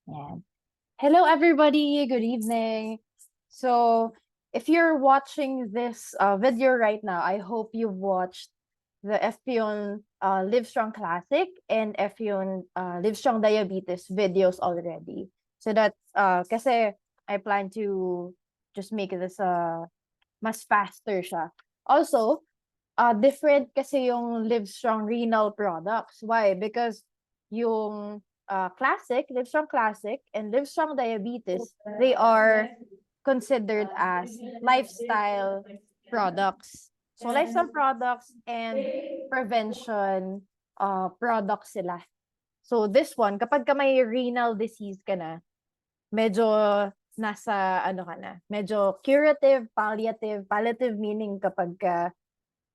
Yan. Hello, everybody. Good evening. So, if you're watching this video right now, I hope you've watched the FPON Livestrong Classic and FPON Livestrong Diabetes videos already. So that, kasi I plan to just make this mas faster siya. Also, different kasi yung Livestrong renal products. Why? Because yung classic, Livestrong Classic and Livestrong Diabetes, they are considered as lifestyle products. So lifestyle products and prevention products sila. So this one, kapag ka may renal disease ka na, medyo nasa ano ka na, medyo curative, palliative meaning kapag ka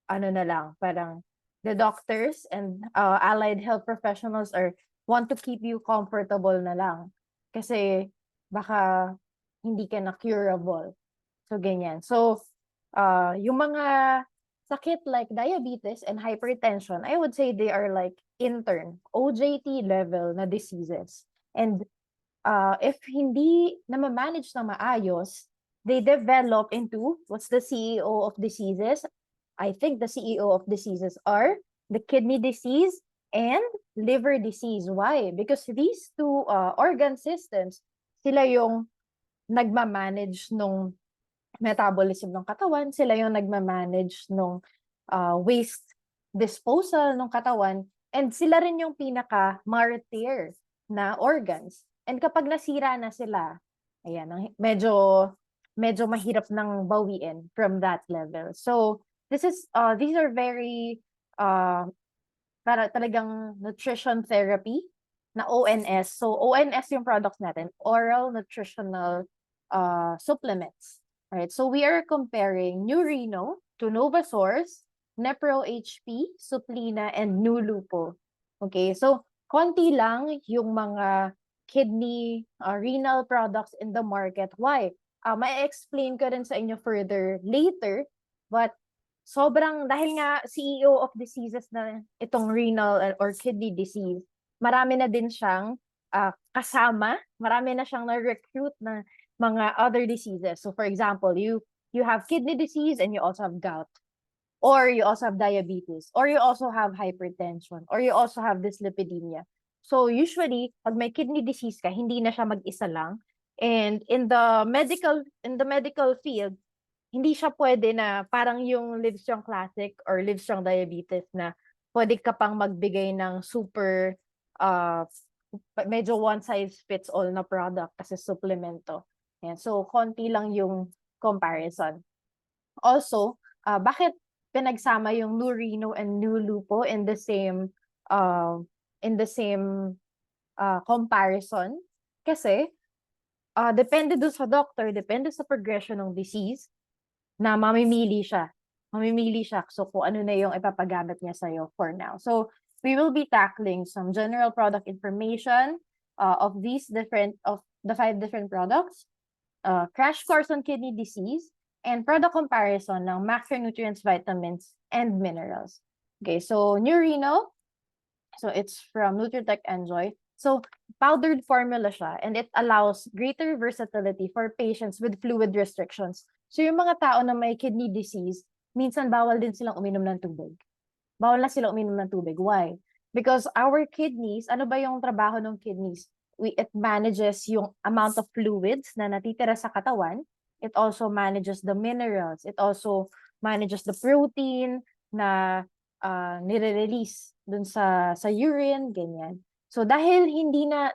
ano na lang, parang the doctors and allied health professionals are want to keep you comfortable na lang. Kasi baka hindi ka na curable. So, ganyan. So, yung mga sakit like diabetes and hypertension, I would say they are like intern, OJT level na diseases. And if hindi na ma-manage na maayos, they develop into what's the CEO of diseases? I think the CEO of diseases are the kidney disease and liver disease. Why? Because these two organ systems, sila yung nagma-manage nung metabolism ng katawan, sila yung nagma-manage nung waste disposal ng katawan, and sila rin yung pinaka-martyr na organs. And kapag nasira na sila, ayan, medyo mahirap nang bawiin from that level. So, these are very para talagang nutrition therapy na ONS. So, ONS yung products natin, oral nutritional supplements. Right? So, we are comparing Nurino to Novasource, Nepro HP, Suplina, and Nulupo. Okay? So, konti lang yung mga kidney renal products in the market. Why? May explain ko rin sa inyo further later, but sobrang, dahil nga CEO of diseases na itong renal or kidney disease, marami na din siyang kasama, marami na siyang na-recruit na mga other diseases. So for example, you have kidney disease and you also have gout, or you also have diabetes, or you also have hypertension, or you also have dyslipidemia. So usually, pag may kidney disease ka, hindi na siya mag-isa lang. And in the medical field, hindi siya pwede na parang yung Livestrong Classic or Livestrong Diabetes na pwede ka pang magbigay ng super uh, medyo one size fits all na product kasi supplemento. Yan. So, konti lang yung comparison. Also, bakit pinagsama yung Nurino and Nulupo in the same uh, comparison? Kasi depende dun sa doctor, depende sa progression ng disease, na mamimili siya. Mamimili siya. So, kung ano na yung ipapagamit niya sa'yo for now. So, we will be tackling some general product information of the 5 different products, crash course on kidney disease, and product comparison ng macronutrients, vitamins, and minerals. Okay, so Nurino, so it's from Nutritech Enjoy. So, powdered formula siya, and it allows greater versatility for patients with fluid restrictions. So, yung mga tao na may kidney disease, minsan bawal din silang uminom ng tubig. Bawal na sila uminom ng tubig. Why? Because our kidneys, ano ba yung trabaho ng kidneys? It manages yung amount of fluids na natitira sa katawan. It also manages the minerals. It also manages the protein na nire-release dun sa urine, ganyan. So dahil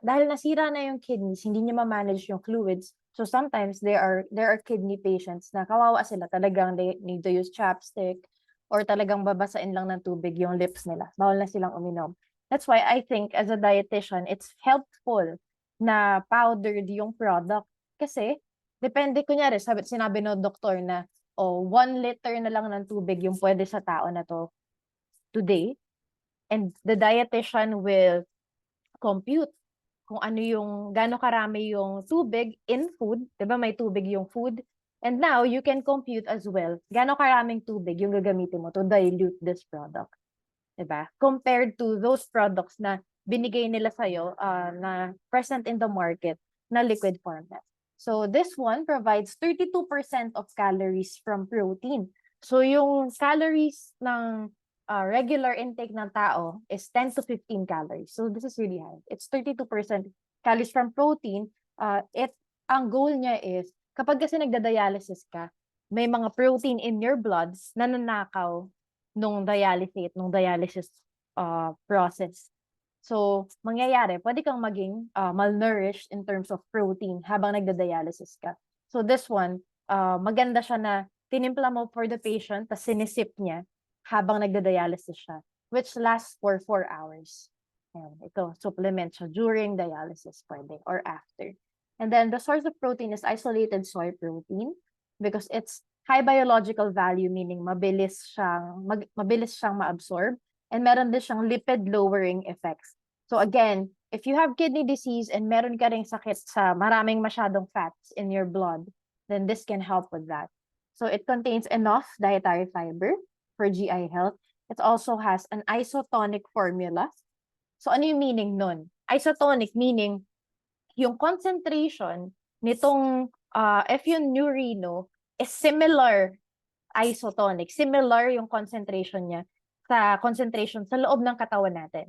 nasira na yung kidneys, hindi niya ma-manage yung fluids. So sometimes there are kidney patients na kawawa sila, talagang they need to use chapstick or talagang babasain lang ng tubig yung lips nila. Bawal na silang uminom. That's why I think as a dietitian, it's helpful na powdered yung product kasi depende, kunyari, sinabi ng doktor na 1 liter na lang ng tubig yung pwede sa tao na to today, and the dietitian will compute kung ano yung gaano karami yung tubig in food, 'di ba? May tubig yung food. And now you can compute as well gaano karaming tubig yung gagamitin mo to dilute this product, 'di ba? Compared to those products na binigay nila sa'yo na present in the market na liquid format. So this one provides 32% of calories from protein. So yung calories ng regular intake ng tao is 10 to 15 calories. So this is really high. It's 32% calories from protein. Ang goal niya is, kapag kasi nagda-dialysis ka, may mga protein in your bloods na nanakaw nung dialysis process. So, mangyayari, pwede kang maging malnourished in terms of protein habang nagda-dialysis ka. So, this one, maganda siya na tinimpla mo for the patient, tas sinisip niya habang nagda-dialysis siya, which lasts for 4 hours. Ayan, ito, supplement siya during dialysis pwede or after. And then, the source of protein is isolated soy protein because it's high biological value, meaning mabilis siyang ma-absorb, and meron din siyang lipid-lowering effects. So again, if you have kidney disease and meron ka ring sakit sa maraming masyadong fats in your blood, then this can help with that. So it contains enough dietary fiber for GI health. It also has an isotonic formula. So ano yung meaning nun? Isotonic meaning yung concentration nitong FU-Neurino is similar, isotonic, similar yung concentration niya sa concentration sa loob ng katawan natin.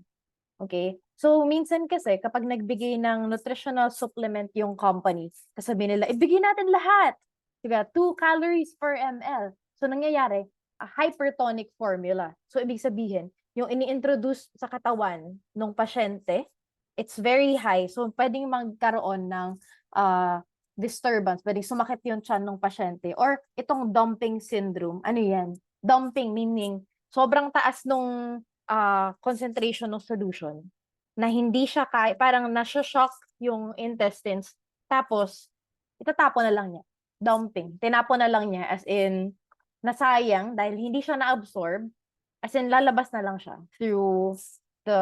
Okay? So, minsan kasi, kapag nagbigay ng nutritional supplement yung company, kasabihin nila, ibigay natin lahat. Diba? 2 calories per ml. So, nangyayari, a hypertonic formula. So, ibig sabihin, yung ini-introduce sa katawan ng pasyente, it's very high. So, pwedeng magkaroon ng disturbance. Pwedeng sumakit yung tiyan ng pasyente. Or itong dumping syndrome. Ano yan? Dumping meaning sobrang taas nung concentration ng solution na hindi siya parang nasho-shock yung intestines. Tapos, itatapon na lang niya. Dumping. Tinapon na lang niya as in nasayang dahil hindi siya na-absorb. As in, lalabas na lang siya through the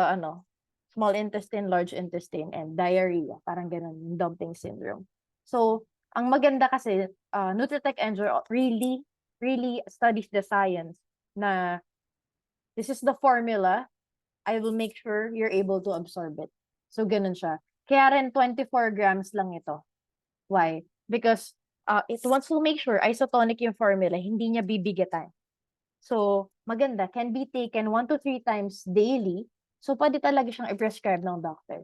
small intestine, large intestine, and diarrhea. Parang ganun, yung dumping syndrome. So, ang maganda kasi, Nutritech Endure really studies the science na this is the formula. I will make sure you're able to absorb it. So, ganun siya. Kaya rin 24 grams lang ito. Why? Because it wants to make sure isotonic yung formula, hindi niya bibigatan. So, maganda. Can be taken 1 to 3 times daily. So, pwede talaga siyang i-prescribe ng doctor.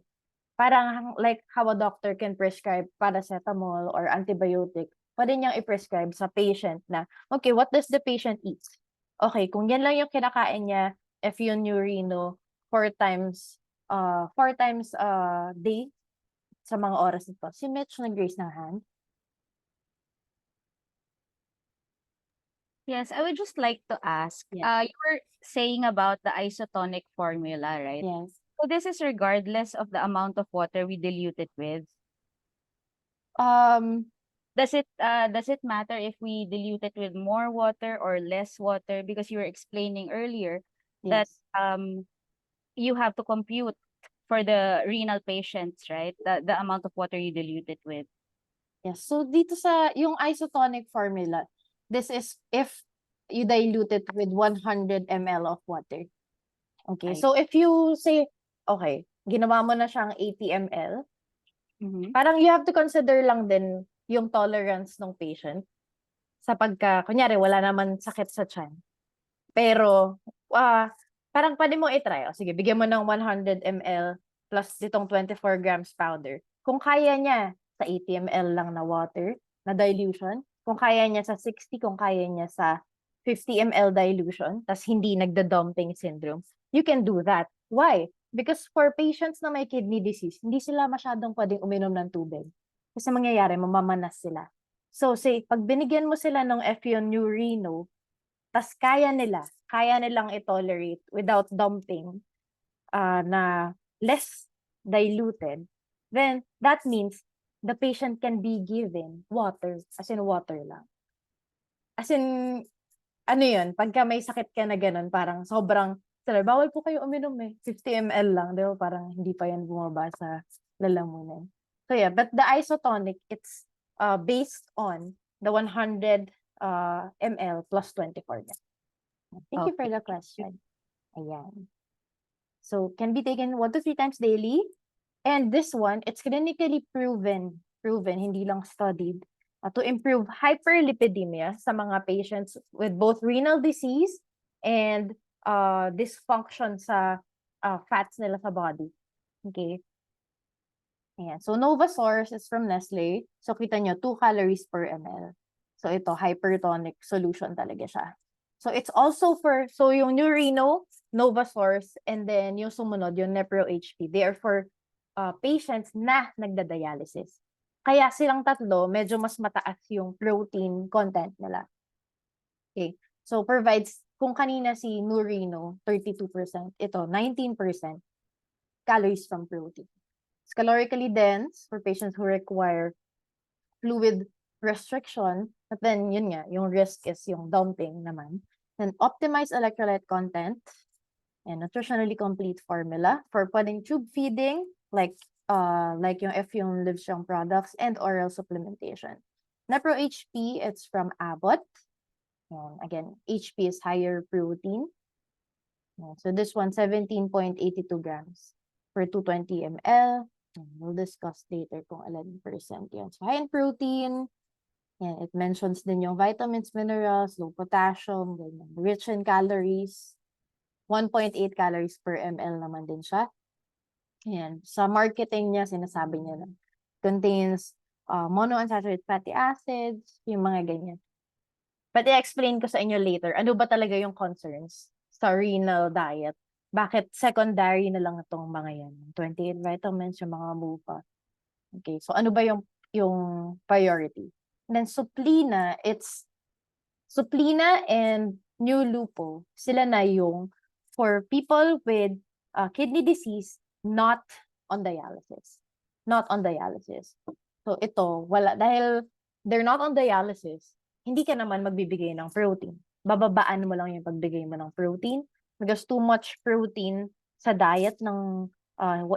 Parang like how a doctor can prescribe paracetamol or antibiotic, pwede niyang i-prescribe sa patient na, okay, what does the patient eat? Okay, kung yan lang yung kinakain niya, FU-Neurino 4 times a day sa mga oras nito. Si Mitch nag-raise ng hand. Yes, I would just like to ask, Yes. you were saying about the isotonic formula, right? Yes. So this is regardless of the amount of water we dilute it with. Does it matter if we dilute it with more water or less water? Because you were explaining earlier that Yes. you have to compute for the renal patients, right? The amount of water you dilute it with. Yes. So dito sa yung isotonic formula, this is if you dilute it with 100 ml of water. Okay. Right. So if you say, okay, ginawa mo na siyang 80 ml, parang you have to consider lang din yung tolerance ng patient sa kunyari, wala naman sakit sa tiyan. Pero, parang pwede mo i-try. O, sige, bigyan mo ng 100 ml plus ditong 24 grams powder. Kung kaya niya sa 80 ml lang na water, na dilution, kung kaya niya sa 60, kung kaya niya sa 50 ml dilution, tas hindi nagda-dumping syndrome, you can do that. Why? Because for patients na may kidney disease, hindi sila masyadong pwedeng uminom ng tubig. Kasi mangyayari, mamamanas sila. So, say, pag binigyan mo sila ng FU-Neurino, tas kaya nilang i-tolerate without dumping na less diluted, then that means the patient can be given water, as in water lang. As in, ano yun, pagka may sakit ka na ganun, parang sobrang, bawal po kayo uminom 50 ml lang, di ba? Parang hindi pa yan bumaba sa lalamunan. So yeah, but the isotonic, it's based on the 100 ml plus 24 grams. Thank you for the question. Ayan. So can be taken 1 to 3 times daily. And this one, it's clinically proven, hindi lang studied, to improve hyperlipidemia sa mga patients with both renal disease and dysfunction sa fats nila sa body. Okay. Ayan. So Novasource is from Nestle. So kita nyo, 2 calories per ml. So ito, hypertonic solution talaga siya. So it's also so yung Nurino, Novasource, and then yung sumunod, yung Nepro HP, they are for patients na nagda-dialysis. Kaya silang tatlo, medyo mas mataas yung protein content nila. Okay. So provides, kung kanina si Nurino, 32%, ito, 19% calories from protein. It's calorically dense for patients who require fluid restriction, but then yun nga, yung risk is yung dumping naman. Then optimized electrolyte content and nutritionally complete formula for pwedeng tube feeding, like yung F-yung Livestrong products and oral supplementation. Nepro HP, it's from Abbott. And again, HP is higher protein. So this one, 17.82 grams per 220 ml. We'll discuss later kung ilan percent yan. So high in protein. And it mentions din yung vitamins, minerals, low potassium, ganyan. Rich in calories. 1.8 calories per ml naman din siya. And sa marketing niya, sinasabi niya na contains monounsaturated fatty acids, yung mga ganyan. But i-explain ko sa inyo later, ano ba talaga yung concerns sa renal diet? Bakit secondary na lang itong mga yan? 28 vitamins, yung mga MUPA. Okay, so ano ba yung priority? And then Suplina, it's Suplina and New Lupo, sila na yung for people with kidney disease not on dialysis. Not on dialysis. So ito, wala, dahil they're not on dialysis, hindi ka naman magbibigay ng protein. Bababaan mo lang yung pagbigay mo ng protein because too much protein sa diet ng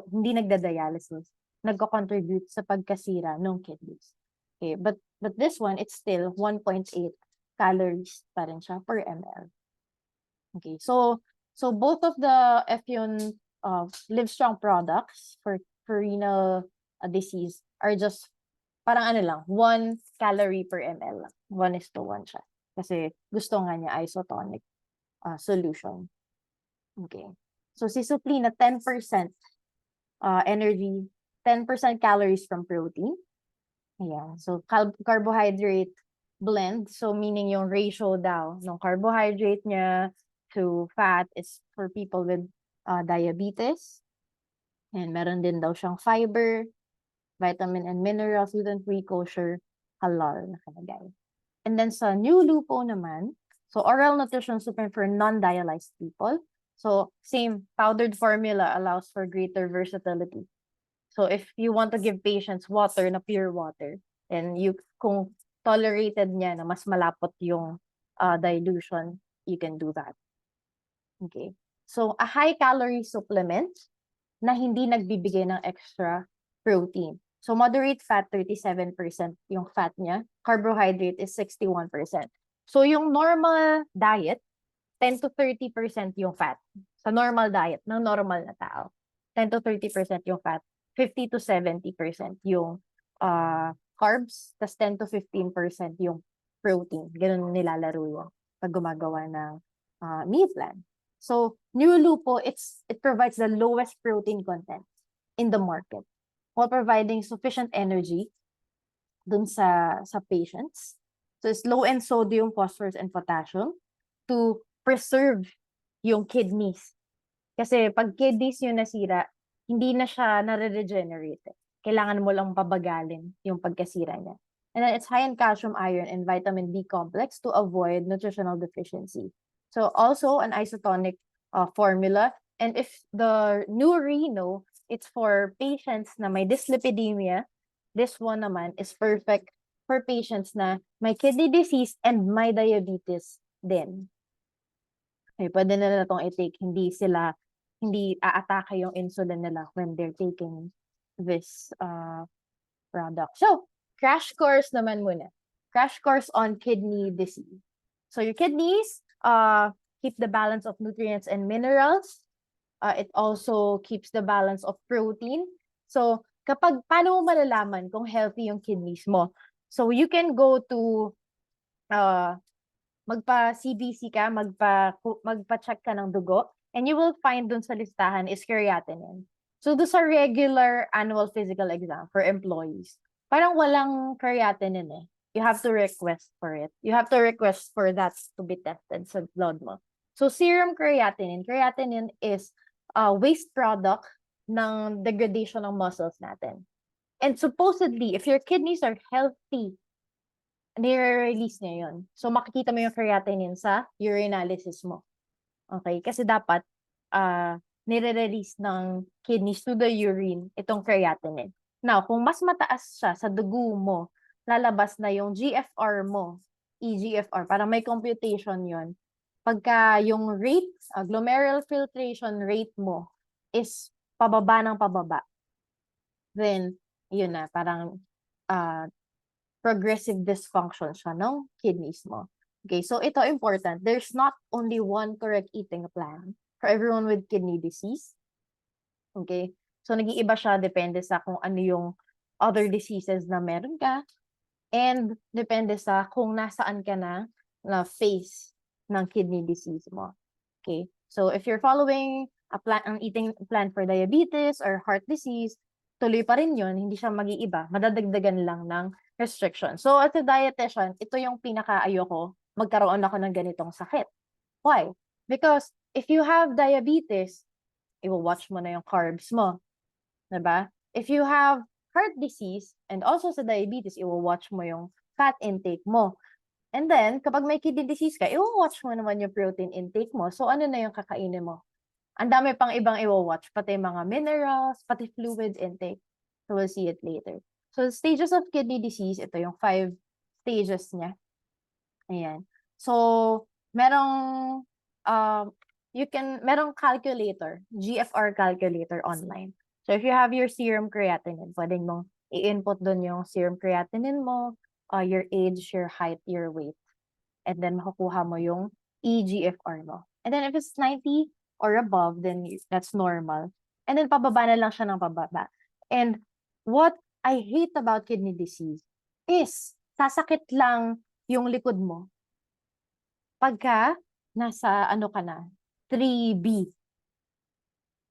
hindi nagda-dialysis nagko-contribute sa pagkasira ng kidneys. Okay, but this one, it's still 1.8 calories pa rin siya per ml. Okay, so both of the F-yun Livestrong products for renal disease are just parang ano lang, 1 calorie per ml lang. 1:1 siya. Kasi gusto nga niya isotonic solution. Okay. So si Suplina, 10% energy, 10% calories from protein. Yeah. So carbohydrate blend. So meaning yung ratio daw ng carbohydrate niya to fat is for people with diabetes. And meron din daw siyang fiber, vitamin and minerals, gluten-free, kosher, halal nakalagay. And then sa New Lupo naman, so oral nutrition supplement for non-dialyzed people. So same, powdered formula allows for greater versatility. So if you want to give patients water na pure water, and kung tolerated niya na mas malapot yung dilution, you can do that. Okay. So a high calorie supplement na hindi nagbibigay ng extra protein. So moderate fat, 37% yung fat niya. Carbohydrate is 61%. So yung normal diet, 10 to 30% yung fat. Sa normal diet ng normal na tao. 10 to 30% yung fat. 50 to 70% yung carbs. Tas 10 to 15% yung protein. Ganun nilalaro yun pag gumagawa ng meal plan. So New Lupo, it provides the lowest protein content in the market while providing sufficient energy dun sa patients. So it's low in sodium, phosphorus, and potassium to preserve yung kidneys. Kasi pag kidneys yung nasira, hindi na siya nare-regenerate. Kailangan mo lang pabagalin yung pagkasira niya. And then it's high in calcium, iron, and vitamin B complex to avoid nutritional deficiency. So also an isotonic formula. And if the Nurino, it's for patients na may dyslipidemia. This one naman is perfect for patients na may kidney disease and may diabetes din. Okay, pwede na itong i-take. Hindi aatake yung insulin nila when they're taking this product. So, crash course naman muna. Crash course on kidney disease. So your kidneys keep the balance of nutrients and minerals. It also keeps the balance of protein. So, paano mo malalaman kung healthy yung kidneys mo? So, you can go to, uh, magpa-CBC ka, magpa-check ka ng dugo, and you will find dun sa listahan is creatinine. So, do sa regular annual physical exam for employees, parang walang creatinine eh. You have to request for it. You have to request for that to be tested sa blood mo. So, serum creatinine is a waste product ng degradation ng muscles natin. And supposedly, if your kidneys are healthy, nire-release niya yun. So, makikita mo yung creatinine sa urinalysis mo. Okay? Kasi dapat, nire-release ng kidneys to the urine itong creatinine. Now, kung mas mataas siya sa dugo mo, lalabas na yung GFR mo, eGFR, para may computation yon. Pagka yung rate, glomerular filtration rate mo is pababa ng pababa, then, yun na, parang progressive dysfunction siya ng kidneys mo. Okay, so ito important. There's not only one correct eating plan for everyone with kidney disease. Okay, so nag-iiba siya depende sa kung ano yung other diseases na meron ka, and depende sa kung nasaan ka na phase ng kidney disease mo. Okay, so if you're following an eating plan for diabetes or heart disease, tuloy pa rin yun, hindi siya mag-iiba, madadagdagan lang ng restriction. So as a dietitian, ito yung pinaka-ayoko, magkaroon ako ng ganitong sakit. Why? Because if you have diabetes, i-watch mo na yung carbs mo. Diba? If you have heart disease and also sa diabetes, i-watch mo yung fat intake mo. And then, kapag may kidney disease ka, i-watch mo naman yung protein intake mo. So, ano na yung kakainin mo? Ang dami pang ibang i-watch, pati mga minerals, pati fluid intake. So, we'll see it later. So, stages of kidney disease, ito yung 5 stages niya. Ayan. So, merong calculator, GFR calculator online. So, if you have your serum creatinine, pwedeng mong i-input doon yung serum creatinine mo, your age, your height, your weight. And then, makukuha mo yung eGFR mo. And then, if it's 90 or above, then that's normal. And then, pababa na lang siya ng pababa. And what I hate about kidney disease is, sasakit lang yung likod mo pagka nasa ano ka na, 3B.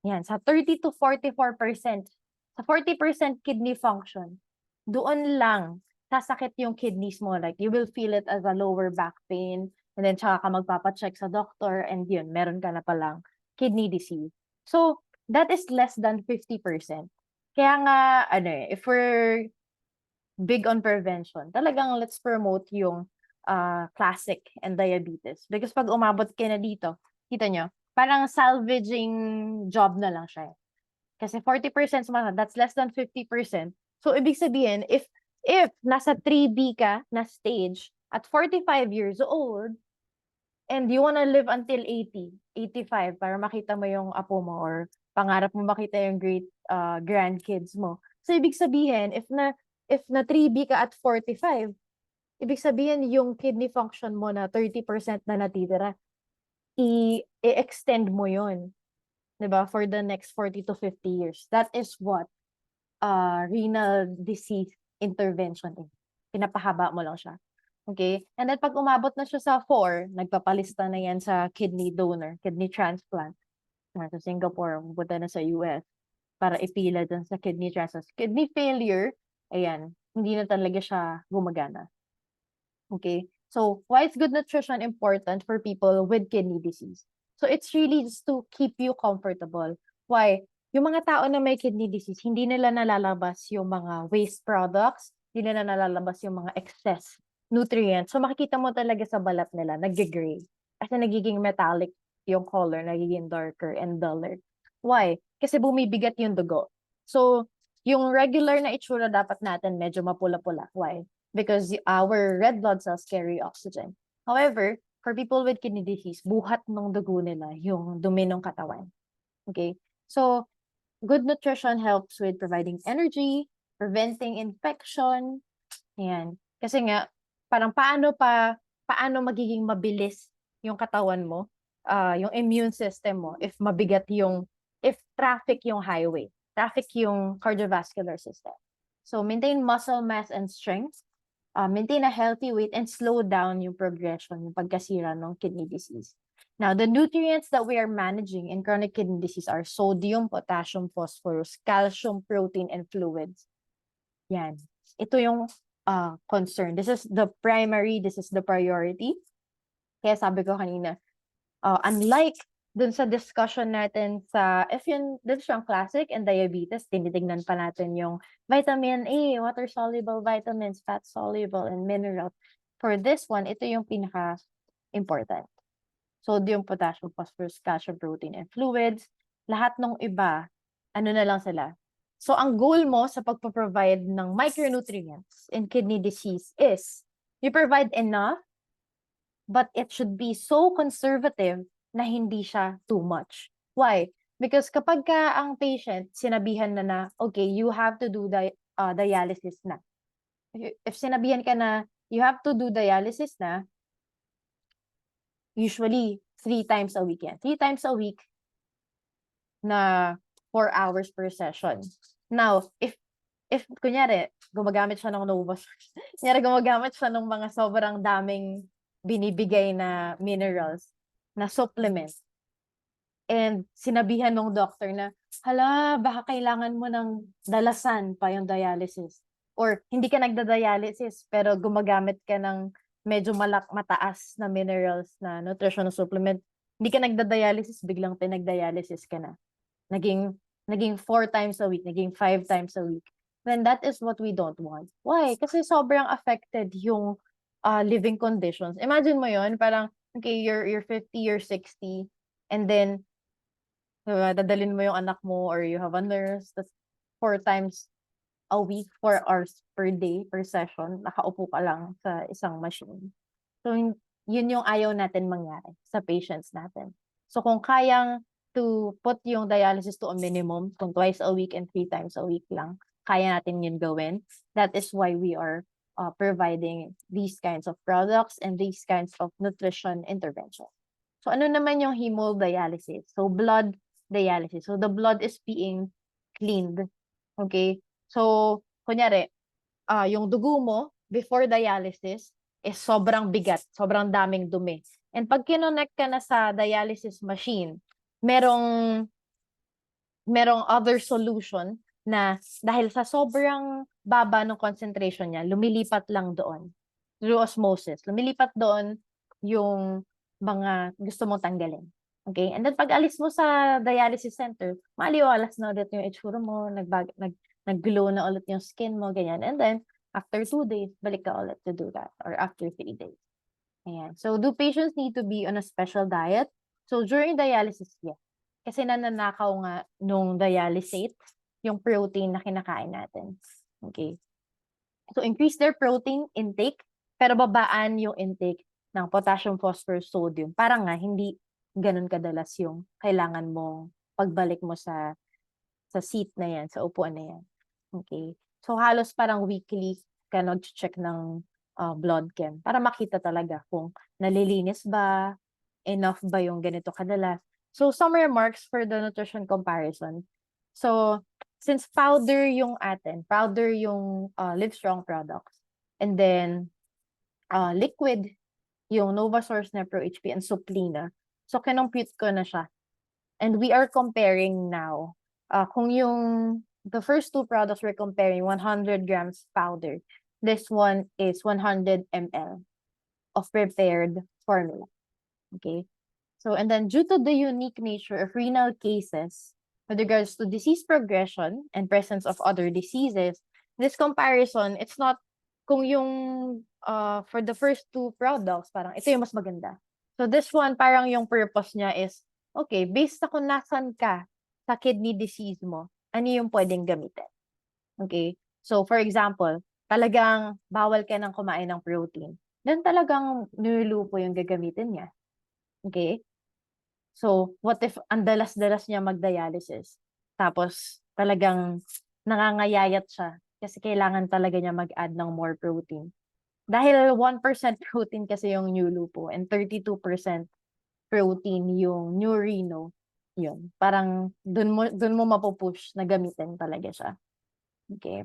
Yan, sa 30 to 44%. Sa 40% kidney function, doon lang sasakit yung kidneys mo. Like, you will feel it as a lower back pain, and then tsaka ka magpapacheck sa doctor, and yun, meron ka na palang kidney disease. So, that is less than 50%. Kaya nga, if we're big on prevention, talagang let's promote yung classic and diabetes. Because pag umabot ka na dito, kita nyo, parang salvaging job na lang siya. Kasi 40% that's less than 50%. So, ibig sabihin, if nasa 3B ka na stage at 45 years old, and you wanna live until 80, 85, para makita mo yung apo mo, or pangarap mo makita yung great grandkids mo. So, ibig sabihin, if na 3B ka at 45, ibig sabihin yung kidney function mo na 30% na natitira, i-extend mo yun. 'Di ba? For the next 40 to 50 years. That is what renal disease intervention is. Pinapahaba mo lang siya. Okay? And then pag umabot na siya sa 4, nagpapalista na yan sa kidney donor, kidney transplant. Sa Singapore, pupunta na sa US para ipila dun sa kidney transplant. Kidney failure, ayan, hindi na talaga siya gumagana. Okay? So, why is good nutrition important for people with kidney disease? So, it's really just to keep you comfortable. Why? Yung mga tao na may kidney disease, hindi nila nalalabas yung mga waste products, hindi nila nalalabas yung mga excess nutrients. So, makikita mo talaga sa balat nila, nag-gray. Kasi nagiging metallic yung color, nagiging darker and duller. Why? Kasi bumibigat yung dugo. So, yung regular na itsura dapat natin medyo mapula-pula. Why? Because our red blood cells carry oxygen. However, for people with kidney disease, buhat ng dugo nila yung dumi ng katawan. Okay? So, good nutrition helps with providing energy, preventing infection. Ayan. Kasi nga, parang paano magiging mabilis yung katawan mo, yung immune system mo if mabigat yung if traffic yung highway, traffic yung cardiovascular system. So maintain muscle mass and strength, maintain a healthy weight, and slow down yung progression, yung pagkasira ng kidney disease. Now, the nutrients that we are managing in chronic kidney disease are sodium, potassium, phosphorus, calcium, protein, and fluids. Yan. Ito yung concern. This is the priority. Kaya sabi ko kanina, unlike dun sa discussion natin sa, if yun, dun siyang classic and diabetes, tinitignan pa natin yung vitamin A, water-soluble vitamins, fat-soluble, and minerals. For this one, ito yung pinaka-important. Sodium, potassium, phosphorus, calcium, protein, and fluids. Lahat ng iba, ano na lang sila. So, ang goal mo sa pagpo-provide ng micronutrients in kidney disease is you provide enough, but it should be so conservative na hindi siya too much. Why? Because kapag ka ang patient, sinabihan na, okay, you have to do dialysis na. If sinabihan ka na, you have to do dialysis na, usually 3 times a week yan. 3 times a week na 4 hours per session. Now, if kunyari, gumagamit siya ng Novosource, kunyari gumagamit siya ng mga sobrang daming binibigay na minerals, na supplement, and sinabihan ng doctor na, hala, baka kailangan mo ng dalasan pa yung dialysis. Or hindi ka nagda-dialysis, pero gumagamit ka ng medyo mataas na minerals na nutritional supplement. Hindi ka nagda-dialysis, biglang pinag-dialysis ka na. Naging 4 times a week, naging 5 times a week. Then that is what we don't want. Why? Kasi sobrang affected yung living conditions. Imagine mo yon, parang, okay, you're 50, you're 60, and then, dadalhin mo yung anak mo or you have a nurse, that's 4 times a week, 4 hours per day, per session, nakaupo ka lang sa isang machine. So, yun yung ayaw natin mangyari sa patients natin. So, kung kayang to put yung dialysis to a minimum, kung twice a week and 3 times a week lang, kaya natin yun gawin. That is why we are providing these kinds of products and these kinds of nutrition intervention. So, ano naman yung hemodialysis? So, blood dialysis. So, the blood is being cleaned. Okay? So, kunyari, yung dugo mo before dialysis is sobrang bigat, sobrang daming dumi. And pag kinonect ka na sa dialysis machine, merong other solution na dahil sa sobrang baba ng concentration niya, lumilipat lang doon through osmosis. Lumilipat doon yung mga gusto mong tanggalin. Okay? And then pag alis mo sa dialysis center, maaliwalas na ulit yung itsura mo, nag-glow na ulit yung skin mo, ganyan. And then, after 2 days, balik ka ulit to do that. Or after 3 days. Ayan. So, do patients need to be on a special diet? So, during dialysis, yes. Kasi nananakaw nga nung dialysate yung protein na kinakain natin. Okay. So, increase their protein intake, pero babaan yung intake ng potassium, phosphorus, sodium. Para nga, hindi ganun kadalas yung kailangan mong pagbalik mo sa seat na yan, sa upuan na yan. Okay. So, halos parang weekly ka nag-check ng blood chem para makita talaga kung nalilinis ba, enough ba yung ganito kadalas. So, some remarks for the nutrition comparison. So, since powder yung Livestrong products, and then liquid yung Novosource, Nepro HP, and Suplina. So, kinompute ko na siya. And we are comparing now. Kung the first 2 products we're comparing 100 grams powder. This one is 100 ml of prepared formula. Okay. So, and then due to the unique nature of renal cases with regards to disease progression and presence of other diseases, this comparison, it's not kung yung for the first 2 products, parang ito yung mas maganda. So, this one, parang yung purpose niya is, okay, based sa kung nasan ka sa kidney disease mo, ano yung pwedeng gamitin. Okay? So, for example, talagang bawal ka nang kumain ng protein. Then talagang nilulupo yung gagamitin niya. Okay? So, what if ang dalas-dalas niya mag-dialysis? Tapos, talagang nangangayayat siya kasi kailangan talaga niya mag-add ng more protein. Dahil 1% protein kasi yung Nulupo and 32% protein yung Nurino, yun. Parang dun mo mapupush na gamitin talaga siya. Okay.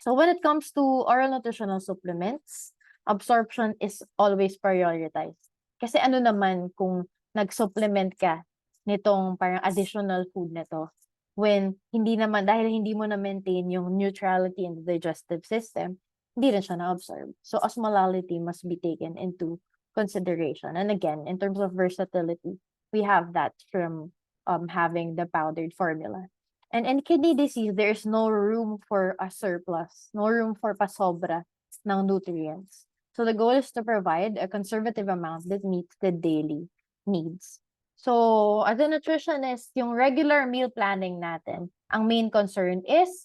So when it comes to oral nutritional supplements, absorption is always prioritized. Kasi ano naman kung nag-supplement ka nitong parang additional food nito when hindi naman, dahil hindi mo na-maintain yung neutrality in the digestive system, hindi rin siya na-absorb. So osmolality must be taken into consideration. And again, in terms of versatility, we have that from having the powdered formula. And in kidney disease, there is no room for a surplus, no room for pasobra ng nutrients. So the goal is to provide a conservative amount that meets the daily needs. So as a nutritionist, yung regular meal planning natin, ang main concern is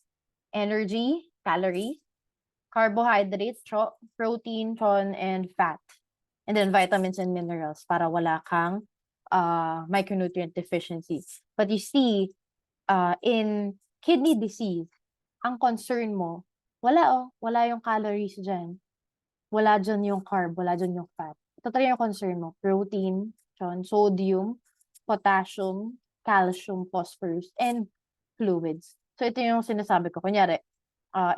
energy, calories, carbohydrates, protein, and fat. And then vitamins and minerals para wala kang micronutrient deficiency. But you see, in kidney disease, ang concern mo, wala yung calories dyan. Wala dyan yung carb, wala dyan yung fat. Ito talaga yung concern mo, protein, sodium, potassium, calcium, phosphorus, and fluids. So ito yung sinasabi ko. Kunyari,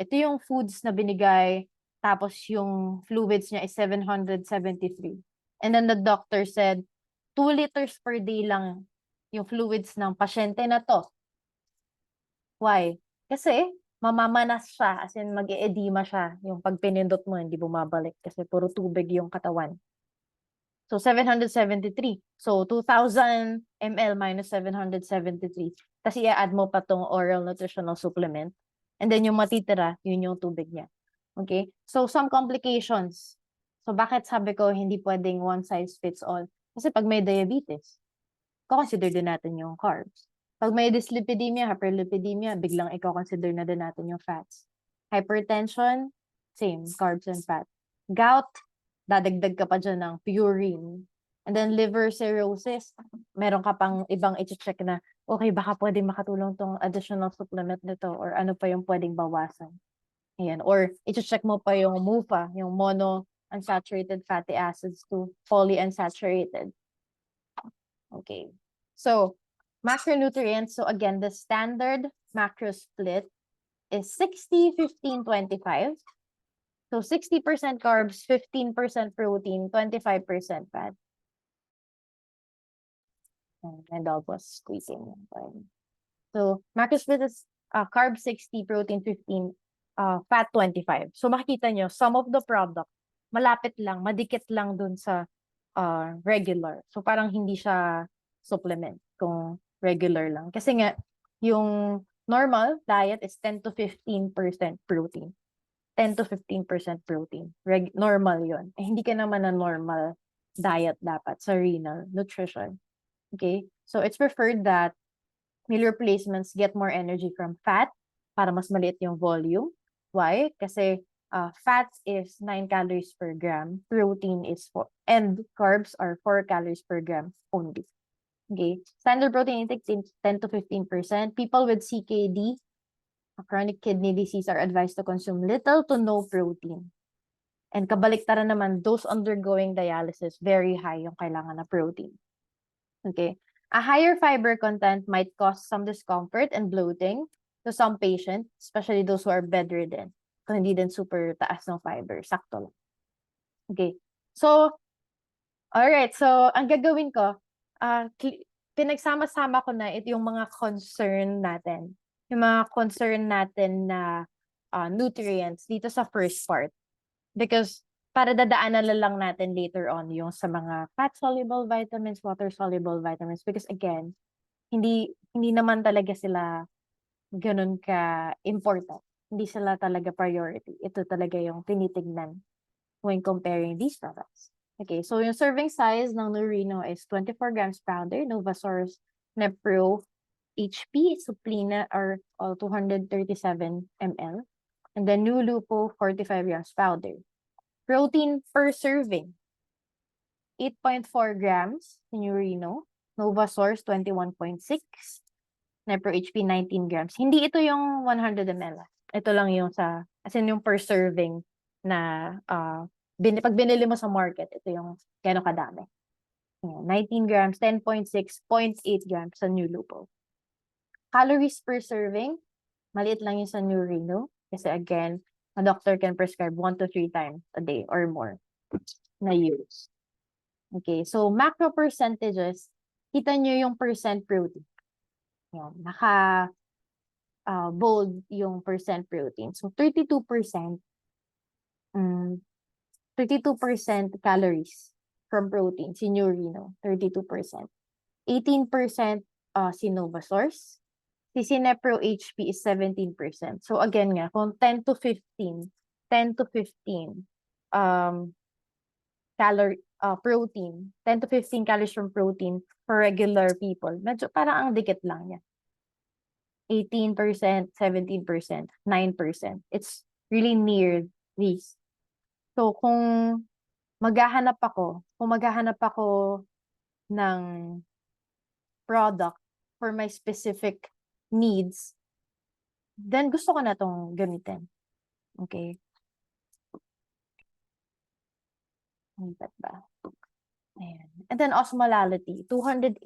ito yung foods na binigay, tapos yung fluids niya is 773. And then the doctor said, 2 liters per day lang yung fluids ng pasyente na to. Why? Kasi mamamanas siya, as in mag-e-edema siya. Yung pag pinindot mo, hindi bumabalik kasi puro tubig yung katawan. So 773. So 2,000 ml minus 773. Kasi i-add mo pa tong oral nutritional supplement. And then yung matitira, yun yung tubig niya. Okay? So some complications. So bakit sabi ko hindi pwedeng one size fits all? Kasi pag may diabetes, consider din natin yung carbs. Pag may dyslipidemia, hyperlipidemia, biglang i-consider na din natin yung fats. Hypertension, same, carbs and fat. Gout, dadagdag ka pa dyan ng purine. And then liver cirrhosis, meron ka pang ibang i-check na, okay, baka pwedeng makatulong tong additional supplement nito or ano pa yung pwedeng bawasan. Ayan. Or i-check mo pa yung MUFA, yung monounsaturated fatty acids to polyunsaturated. Okay. So, macronutrients. So again, the standard macro split is 60, 15, 25. So 60% carbs, 15% protein, 25% fat. And my dog was squeaking. So macro split is carb 60, protein 15, fat 25. So makikita nyo, some of the product, malapit lang, madikit lang dun sa regular. So parang hindi siya supplement kung regular lang. Kasi nga, yung normal diet is 10 to 15% protein. 10 to 15% protein. Normal yon. Eh, hindi ka naman na normal diet dapat sa renal nutrition. Okay? So it's preferred that meal replacements get more energy from fat para mas maliit yung volume. Why? Kasi fat is 9 calories per gram, protein is 4, and carbs are 4 calories per gram only. Okay. Standard protein intake 10 to 15%. People with CKD, chronic kidney disease, are advised to consume little to no protein. And kabaliktaran naman, those undergoing dialysis, very high yung kailangan na protein. Okay. A higher fiber content might cause some discomfort and bloating to some patients, especially those who are bedridden. Kung hindi din super taas ng fiber, sakto lang. Okay. So, alright. So, ang gagawin ko, pinagsama-sama ko na ito yung mga concern natin. Yung mga concern natin na nutrients dito sa first part. Because para dadaanan na lang natin later on yung sa mga fat-soluble vitamins, water-soluble vitamins. Because again, hindi naman talaga sila ganun ka-important. Hindi sila talaga priority. Ito talaga yung tinitignan when comparing these products. Okay, so yung serving size ng Nurino is 24 grams powder, Novasource Nepro HP, Suplina are all 237 ml. And then Nulupo, 45 grams powder. Protein per serving, 8.4 grams in Nurino, Novasource 21.6, Nepro HP 19 grams. Hindi ito yung 100 ml. Ito lang yung as in yung per serving na pag binili mo sa market, ito yung gano'ng kadami. Ayan, 19 grams, 10.6, 0.8 grams sa New Lupo. Calories per serving, maliit lang yung sa New Reno. Kasi again, a doctor can prescribe 1 to 3 times a day or more na use. Okay, so macro percentages, kita nyo yung percent protein. Yan, bold yung percent protein. So 32%, 32% calories from protein, si New Reno, 32%. 18% si Novasource. Si Cinepro HP is 17%. So again nga, kung 10 to 15 protein, 10 to 15 calories from protein for regular people, medyo parang ang dikit lang niya. 18%, 17%, 9%. It's really near these. So kung maghahanap ako ng product for my specific needs, then gusto ko na tong gamitin. Okay? Lipat ba? Ayan. And then osmolality, 280,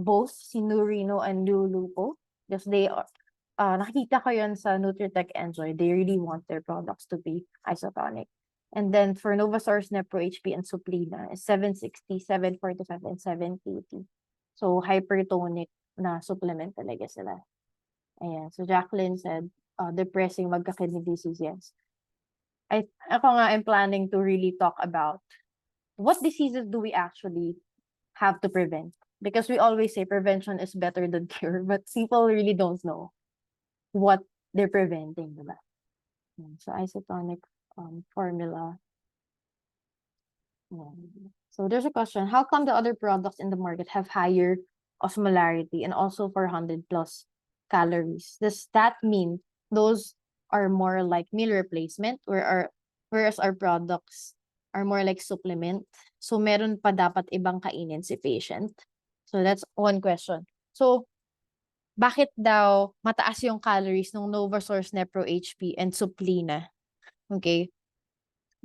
both si New Reno and New Lupo, because they are, nakikita ko yun sa Nutritech Enjoy, they really want their products to be isotonic. And then for Novasource, Nepro HP, and Suplina is 760, 745, and 780. So hypertonic na supplement talaga sila. Ayan. So Jacqueline said, depressing magka-kidney disease, yes. Ako nga, I'm planning to really talk about what diseases do we actually have to prevent? Because we always say prevention is better than cure, but people really don't know what they're preventing, diba? So isotonic formula. So there's a question, how come the other products in the market have higher osmolarity and also 400 plus calories? Does that mean those are more like meal replacement, whereas our products are more like supplement? So meron pa dapat ibang kainin si patient? So that's one question. So bakit daw mataas yung calories ng Novasource, Nepro HP, and Suplina? Okay.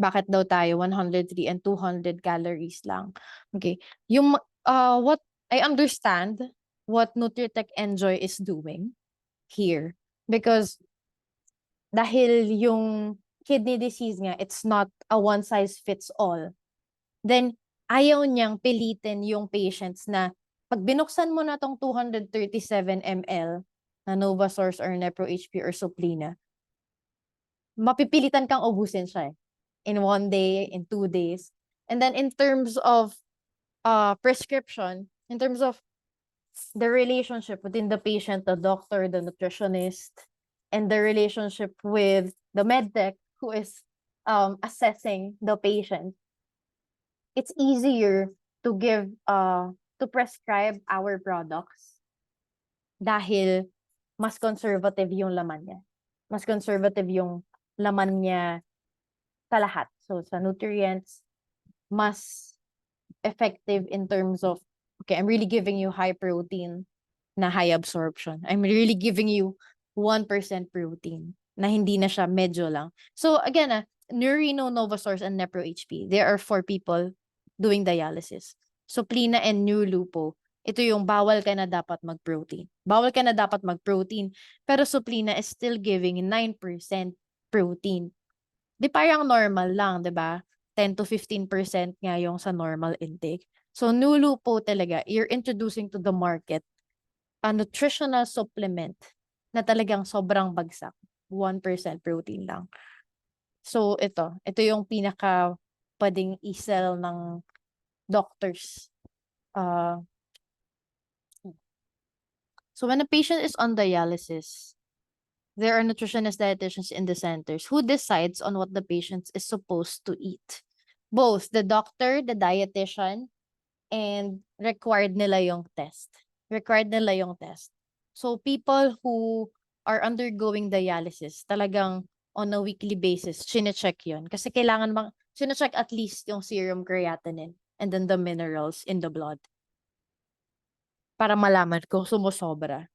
Bakit daw tayo 103 and 200 calories lang? Okay. Yung what I understand what Nutritech Enjoy is doing here, because dahil yung kidney disease nga, it's not a one size fits all. Then ayaw niyang pilitin yung patients na pag binuksan mo na tong 237 ml na Novasource or Nepro HP or Suplina, mapipilitan kang ubusin siya in 1 day, in 2 days. And then in terms of prescription, in terms of the relationship within the patient, the doctor, the nutritionist, and the relationship with the medtech who is assessing the patient, it's easier to prescribe our products dahil mas conservative yung laman niya. Mas conservative yung laman niya sa lahat. So sa nutrients, mas effective in terms of, okay, I'm really giving you high protein na high absorption. I'm really giving you 1% protein na hindi na siya medyo lang. So again, New Reno, Novasource, and Nepro HP, there are 4 people doing dialysis. Suplina and New Lupo, ito yung bawal ka na dapat mag-protein. Bawal ka na dapat mag-protein, pero Suplina is still giving 9% protein. Di parang normal lang, di ba? 10 to 15% nga yung sa normal intake. So New Lupo talaga, you're introducing to the market a nutritional supplement na talagang sobrang bagsak. 1% protein lang. So ito yung pinaka pwedeng i-sell ng doctors. So when a patient is on dialysis, there are nutritionists, dietitians in the centers who decides on what the patient is supposed to eat. Both the doctor, the dietitian, and required nila yung test. So people who are undergoing dialysis, talagang on a weekly basis, chinecheck yun. Kasi kailangan chinecheck at least yung serum creatinine and then the minerals in the blood. Para malaman kung sumusobra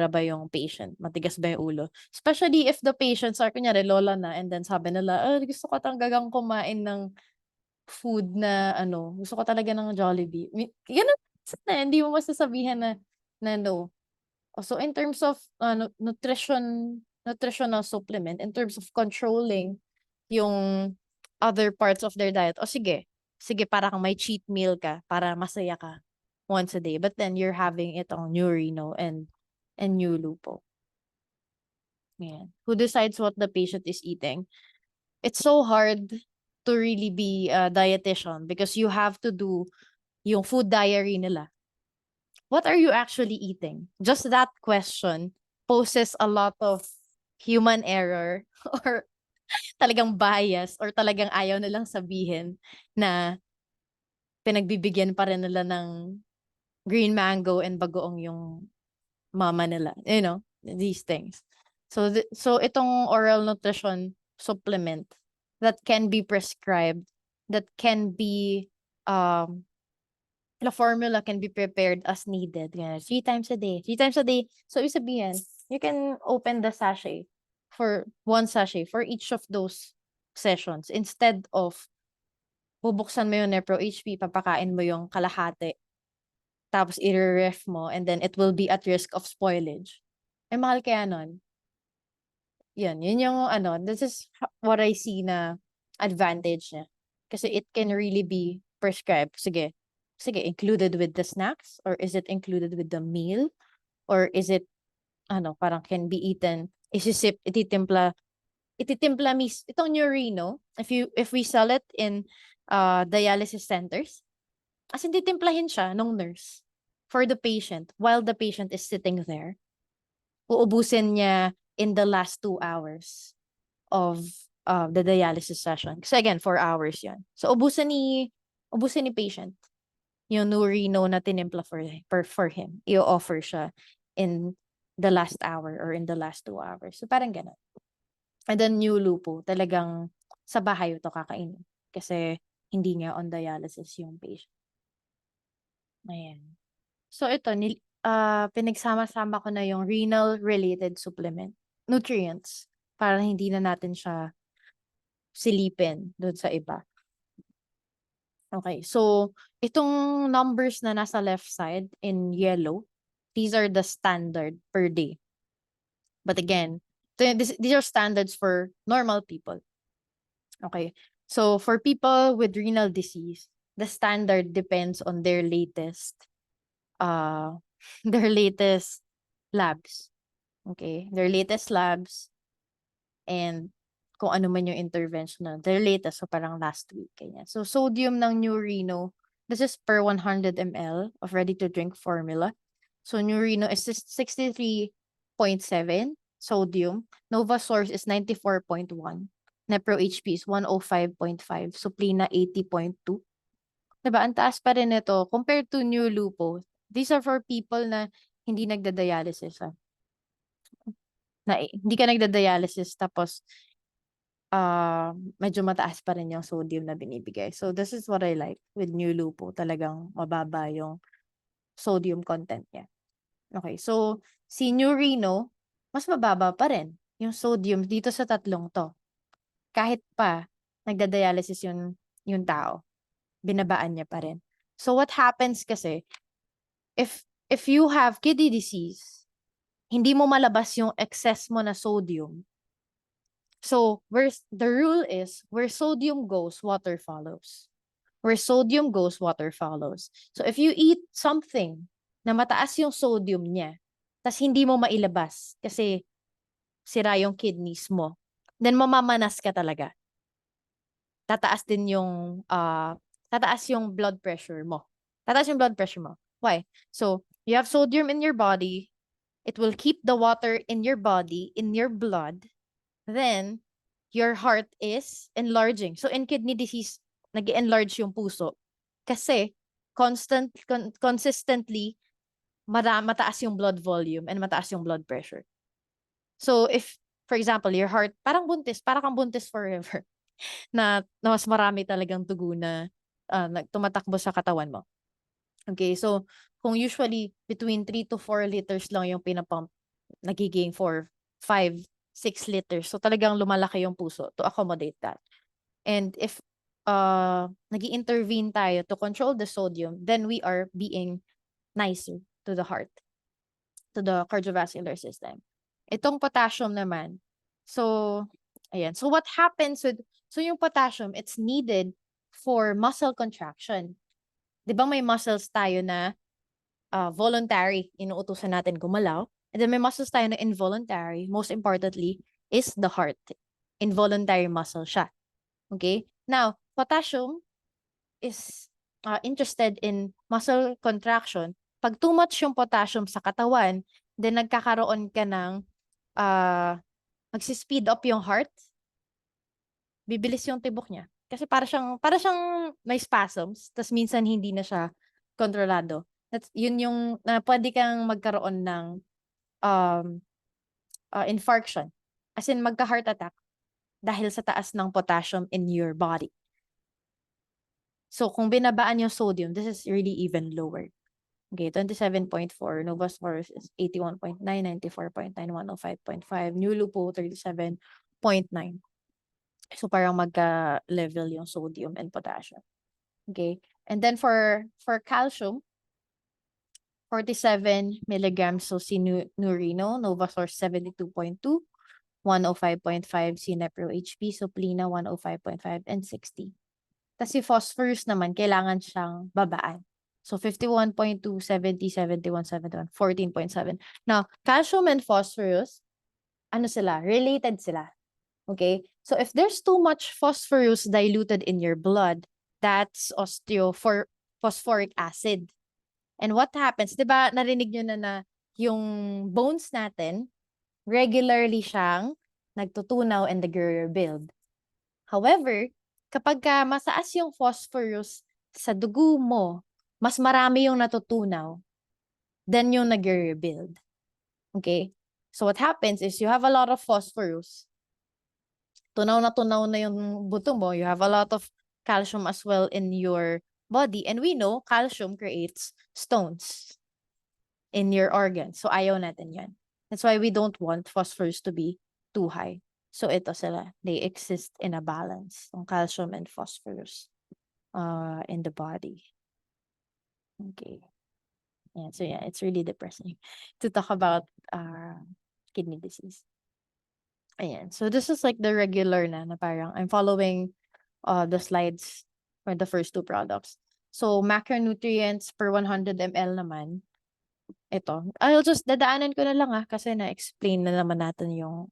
ba yung patient, matigas ba yung ulo. Especially if the patients are, kunyari, lola na, and then sabi nila, gusto ko tanggagang kumain ng food na ano, gusto ko talaga ng Jollibee. Ganun, hindi mo masasabihan na no. So in terms of nutritional supplement, in terms of controlling yung other parts of their diet, o sige, para kang may cheat meal ka, para masaya ka once a day. But then you're having itong Nurino and New Lupo. Yan. Who decides what the patient is eating? It's so hard to really be a dietitian because you have to do yung food diary nila. What are you actually eating? Just that question poses a lot of human error or talagang bias or talagang ayaw nilang sabihin na pinagbibigyan pa rin nila ng green mango and bagoong yung mama nila. You know, these things. So itong oral nutrition supplement that can be prescribed, that can be the formula can be prepared as needed. Ganyan, 3 times a day. 3 times a day. So, ibig sabihin, you can open the sachet for one sachet for each of those sessions. Instead of bubuksan mo yung Nepro HP, papakain mo yung kalahati, tapos i-ref mo, and then it will be at risk of spoilage. Eh, mahal kaya nun. Yun yung ano, this is what I see na advantage niya. Kasi it can really be prescribed. Sige, included with the snacks? Or is it included with the meal? Or is it, parang can be eaten, isisip, ititimpla itong Nurino, if we sell it in dialysis centers, as in titimplahin siya nung nurse for the patient while the patient is sitting there. Uubusin niya in the last 2 hours of the dialysis session. Kasi again, 4 hours yan. So, ubusin ni patient yung Nurino na tinimpla for him. I-offer siya in the last hour or in the last 2 hours. So, parang ganun. And then, New Lupo, talagang sa bahay ito kakainin. Kasi hindi nga on dialysis yung patient. Ayan. So, ito, pinagsama-sama ko na yung renal-related supplement. Nutrients. Para hindi na natin siya silipin doon sa iba. Okay, so itong numbers na nasa left side in yellow, these are the standard per day. But again, these are standards for normal people. Okay, so for people with renal disease, the standard depends on their latest their latest labs. Okay, their latest labs and kung ano man yung intervention na their latest, so parang last week, ganyan. So, sodium ng Nurino, this is per 100 ml of ready-to-drink formula. So, Nurino is 63.7 sodium. Novasource is 94.1. Nepro HP is 105.5. Suplina 80.2. Diba? Ang taas pa rin ito compared to New Lupo. These are for people na hindi nagda-dialysis. Na hindi ka nagda-dialysis tapos medyo mataas pa rin yung sodium na binibigay. So, this is what I like with New Lupo. Talagang mababa yung sodium content niya. Okay, so, si Nurino, mas mababa pa rin yung sodium dito sa tatlong to. Kahit pa, nagda-dialysis yung tao. Binabaan niya pa rin. So, what happens kasi, if you have kidney disease, hindi mo malabas yung excess mo na sodium. So, the rule is, where sodium goes, water follows. Where sodium goes, water follows. So, if you eat something na mataas yung sodium niya, tas hindi mo mailabas kasi sira yung kidneys mo, then mamamanas ka talaga. Tataas yung blood pressure mo. Tataas yung blood pressure mo. Why? So, you have sodium in your body, it will keep the water in your body, in your blood, then your heart is enlarging. So in kidney disease, nag-enlarge yung puso kasi consistently mataas yung blood volume and mataas yung blood pressure. So if, for example, your heart, parang kang buntis forever na mas marami talagang dugo na tumatakbo sa katawan mo. Okay, so kung usually between 3 to 4 liters lang yung pinapump, nagiging 4, 5, 6 liters. So talagang lumalaki yung puso to accommodate that. And if nag-intervene tayo to control the sodium, then we are being nicer to the heart, to the cardiovascular system. Itong potassium naman, so, ayan. So what happens with, so yung potassium, it's needed for muscle contraction. Di ba may muscles tayo na voluntary, inuutusan natin gumalaw. And then may muscles tayo na involuntary. Most importantly is the heart. Involuntary muscle siya. Okay? Now, potassium is interested in muscle contraction. Pag too much yung potassium sa katawan, then nagkakaroon ka ng magsi-speed up yung heart, bibilis yung tibok niya. Kasi para siyang may spasms, tas minsan hindi na siya kontrolado. Yun yung na pwede kang magkaroon ng um, infarction. As in, magka-heart attack dahil sa taas ng potassium in your body. So, kung binabaan yung sodium, this is really even lower. Okay, 27.4, Novascoros is 81.9, 94.9, 105.5, New Lupo 37.9. So, parang magka-level yung sodium and potassium. Okay, and then for calcium, 47 milligrams, so si Nurino, Novasource 72.2, 105.5 si Nepro HP, so Plina 105.5 and 60. Tapos si phosphorus naman, kailangan siyang babaan. So 51.2, 70, 71, 71, 14.7. Now, calcium and phosphorus, ano sila? Related sila. Okay? So if there's too much phosphorus diluted in your blood, that's phosphoric acid. And what happens, di ba narinig nyo na yung bones natin, regularly siyang nagtutunaw and nag-rebuild. However, kapag mataas yung phosphorus sa dugo mo, mas marami yung natutunaw, then yung nag-rebuild. Okay? So what happens is you have a lot of phosphorus. Tunaw na yung buto mo. You have a lot of calcium as well in your body. And we know calcium creates stones in your organs. So ayaw natin yan. That's why we don't want phosphorus to be too high. So ito sila. They exist in a balance. Yung calcium and phosphorus in the body. Okay. Yeah, so yeah, it's really depressing to talk about kidney disease. Ayan. So this is like the regular na parang I'm following the slides for the first two products. So macronutrients per 100 ml naman. Ito. I'll just dadaanan ko na lang kasi na-explain na naman natin yung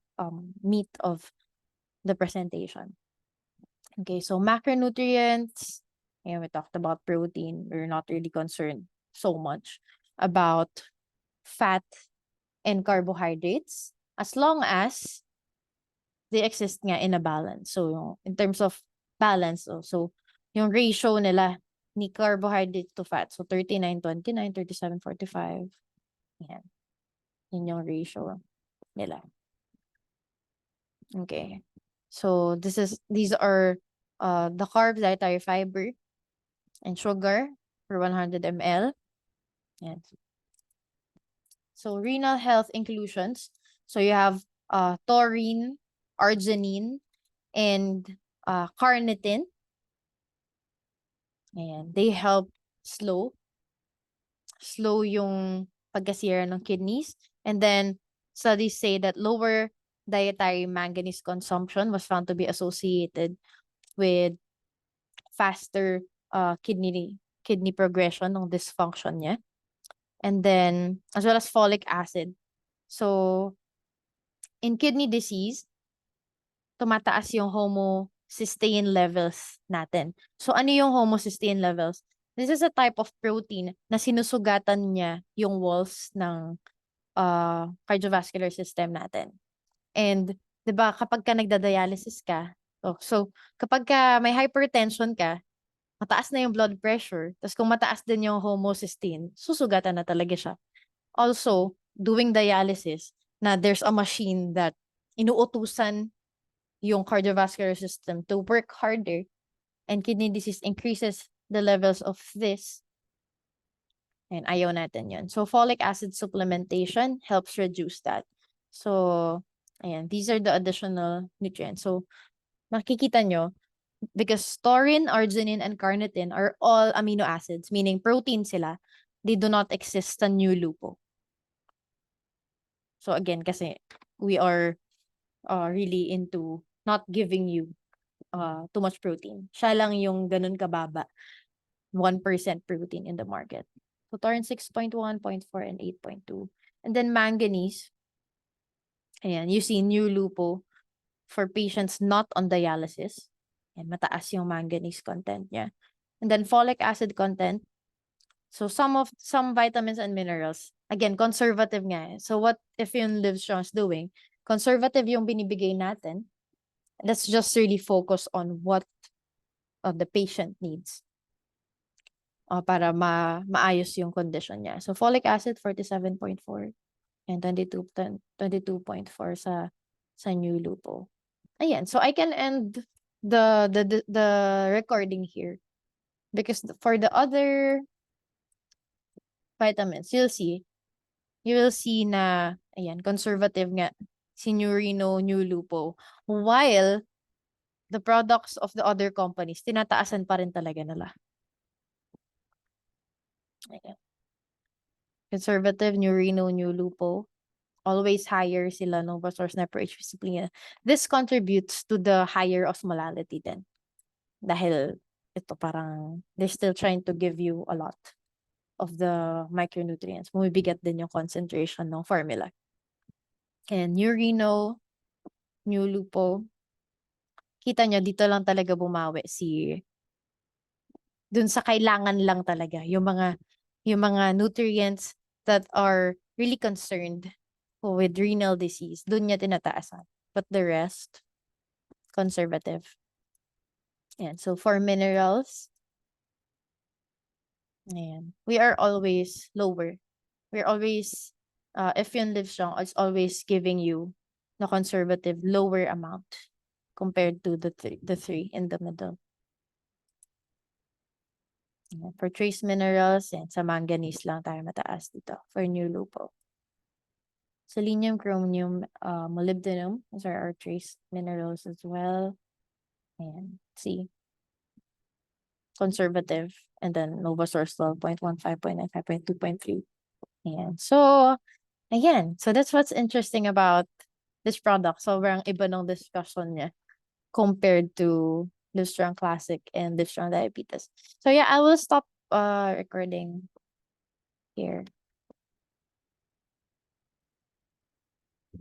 meat of the presentation. Okay, so macronutrients. And we talked about protein. We're not really concerned so much about fat and carbohydrates as long as they exist nga in a balance. So, in terms of balance, so yung ratio nila ni carbohydrates to fat. So, 39-29, 37-45. Yan. Yun yung ratio nila. Okay. So, these are the carbs, dietary fiber, and sugar per 100 ml. Yan. So, renal health inclusions. So, you have taurine, arginine, and carnitine. Ayan. They help slow yung pagkasira ng kidneys. And then, studies say that lower dietary manganese consumption was found to be associated with faster kidney progression ng dysfunction niya. And then, as well as folic acid. So, in kidney disease, tumataas yung homocysteine levels natin. So, ano yung homocysteine levels? This is a type of protein na sinusugatan niya yung walls ng cardiovascular system natin. And, di ba, kapag ka nagda-dialysis ka, so kapag ka may hypertension ka, mataas na yung blood pressure, tapos kung mataas din yung homocysteine, susugatan na talaga siya. Also, doing dialysis, na there's a machine that inuutusan yung cardiovascular system to work harder, and kidney disease increases the levels of this. And ayaw natin yun. So, folic acid supplementation helps reduce that. So, ayan, these are the additional nutrients. So, makikita nyo, because taurine, arginine, and carnitine are all amino acids, meaning protein sila. They do not exist sa new lupo. So again, kasi we are really into not giving you too much protein. Siya lang yung ganun kababa, 1% protein in the market. So taurine 6.1, 0.4, and 8.2. And then manganese, ayan, you see new lupo for patients not on dialysis. Ayan, mataas yung manganese content niya. And then folic acid content. So some vitamins and minerals, again, conservative nga. So what if yung Livestrong is doing? Conservative yung binibigay natin. Let's just really focus on what the patient needs para maayos yung condition niya. So folic acid 47.4 and 22.4 sa new lupo. Ayan, so I can end the recording here because for the other vitamins, you will see na, ayan, conservative nga si Nurino, New Lupo. While the products of the other companies, tinataasan pa rin talaga nila. Ayan. Conservative, Nurino, New Lupo. Always higher sila Novasource na per HPCP. This contributes to the higher osmolality then. Dahil ito parang, they're still trying to give you a lot of the micronutrients. Bumibigat din yung concentration ng formula. And Nurino, New Lupo, kita nyo, dito lang talaga bumawi dun sa kailangan lang talaga, yung mga nutrients that are really concerned with renal disease, dun niya tinataasan. But the rest, conservative. And so for minerals, ayan, we are always lower. We're always, if yun Livestrong, it's always giving you the conservative lower amount compared to the three in the middle. Ayan, for trace minerals, and sa manganese lang tayo mataas dito for new lupo. Selenium, chromium, molybdenum, those are our trace minerals as well. And see, conservative, and then Novasource 12.1, 5.9, 5.2, 5.3. And so, again, so that's what's interesting about this product. Sobrang iba ng discussion niya compared to Livestrong Classic and Livestrong Diabetes. So yeah, I will stop recording here.